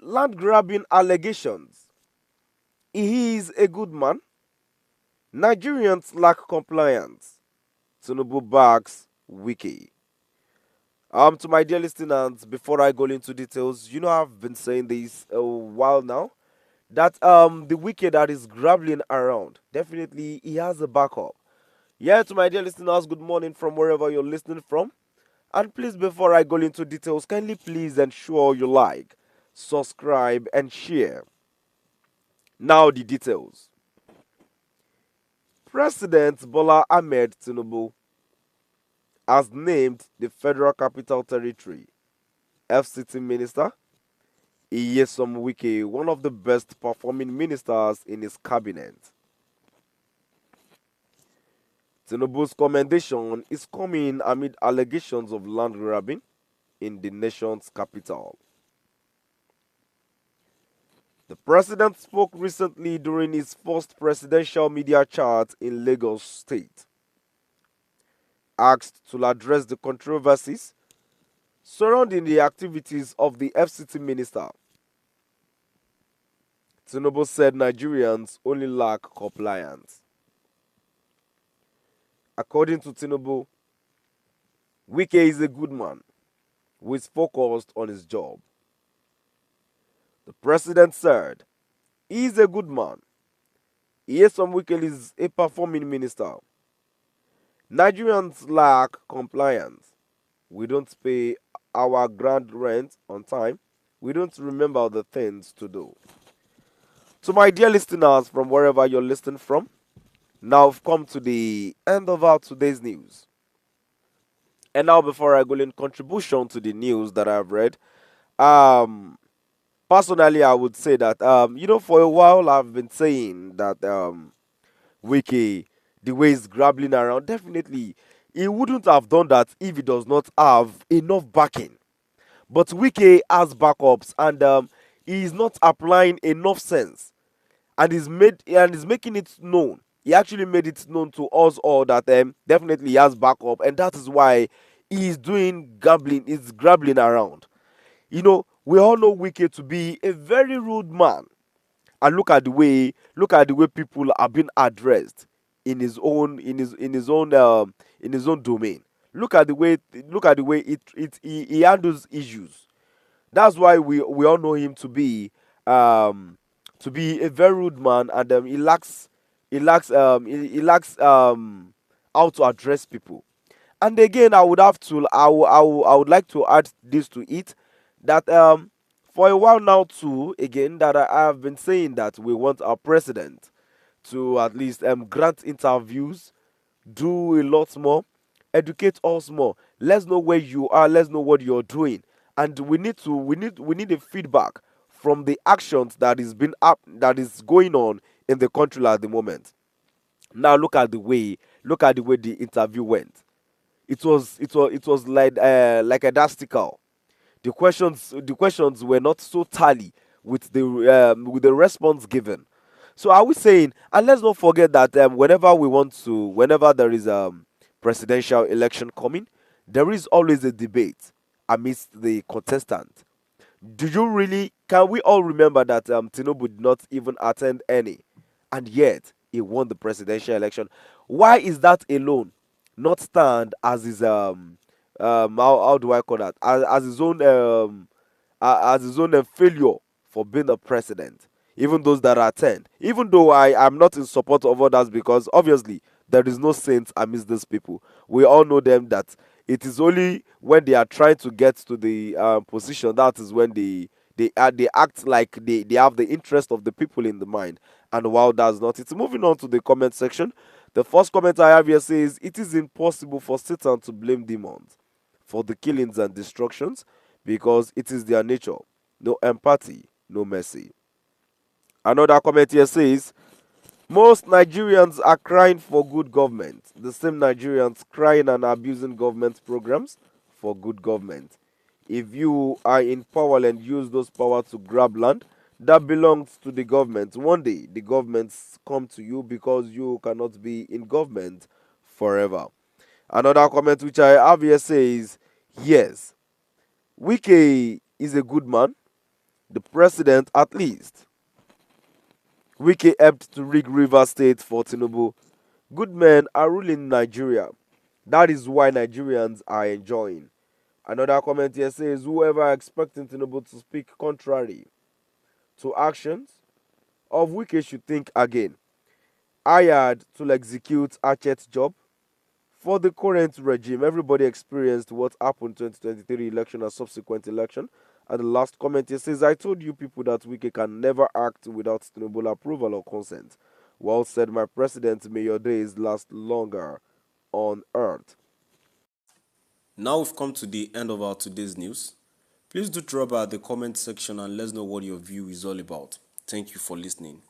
Land grabbing allegations. He is a good man. Nigerians lack compliance. Tinubu backs Wike. To my dear listeners, before I go into details, I've been saying this a while now that the Wike that is grappling around, definitely he has a backup. Yeah, to my dear listeners, good morning from wherever you're listening from. And please, before I go into details, kindly please ensure you like, subscribe, and share. Now the details. President Bola Ahmed Tinubu has named the Federal Capital Territory FCT Minister Iyesom Wike one of the best performing ministers in his cabinet. Tinubu's commendation is coming amid allegations of land grabbing in the nation's capital. The president spoke recently during his first presidential media chat in Lagos State. Asked to address the controversies surrounding the activities of the FCT minister, Tinubu said Nigerians only lack compliance. According to Tinubu, Wike is a good man who is focused on his job. The president said he is a good man. Nyesom Wike is a performing minister. Nigerians lack compliance. We don't pay our ground rent on time. We don't remember the things to do. To my dear listeners from wherever you're listening from, now I've come to the end of our today's news. And now before I go in contribution to the news that I've read, um personally I would say that for a while I've been saying that Wiki, the way he's grappling around, definitely he wouldn't have done that if he does not have enough backing. But Wiki has backups and he is not applying enough sense and is making it known. He actually made it known to us all that definitely he has backup, and that is why he is doing gambling, is grappling around. We all know Wiki to be a very rude man, and look at the way people are being addressed in his own domain. Look at the way he handles issues. That's why we all know him um to be a very rude man, and he lacks how to address people. And again, I would like to add this to it that for a while now too, again, that I have been saying that we want our president to at least grant interviews, do a lot more, educate us more. Let's know where you are, let's know what you're doing. And we need a feedback from the actions that is going on in the country at the moment. Now look at the way the interview went. It was like a dastical. The questions were not so tally with the response given. So are we saying? And let's not forget that whenever there is presidential election coming, there is always a debate amidst the contestant. Do you really? Can we all remember that Tinubu did not even attend any, and yet he won the presidential election? Why is that alone not stand as his how do I call that, as his own failure for being a president? Even those that attend, even though I am not in support of others, because obviously there is no saints amidst these people. We all know them that it is only when they are trying to get to the position that is when they act like they have the interest of the people in the mind. And while that's not, it's moving on to the comment section. The first comment I have here says it is impossible for Satan to blame demons for the killings and destructions because it is their nature. No empathy, no mercy. Another comment here says most Nigerians are crying for good government. The same Nigerians crying and abusing government programs for good government. If you are in power and use those power to grab land that belongs to the government, one day the governments come to you because you cannot be in government forever. Another comment which I have here says, yes, Wike is a good man. the president at least. Wike helped to rig River State for Tinubu. Good men are ruling Nigeria. That is why Nigerians are enjoying. Another comment here says whoever expecting Tinubu to speak contrary to actions of Wike should think again. Hired to execute Achet's job. For the current regime, everybody experienced what happened 2023 election and subsequent election. And the last comment here says, I told you people that Wike can never act without Tinubu approval or consent. Well said, my president, may your days last longer on earth. Now we've come to the end of our today's news. Please do drop by the comment section and let us know what your view is all about. Thank you for listening.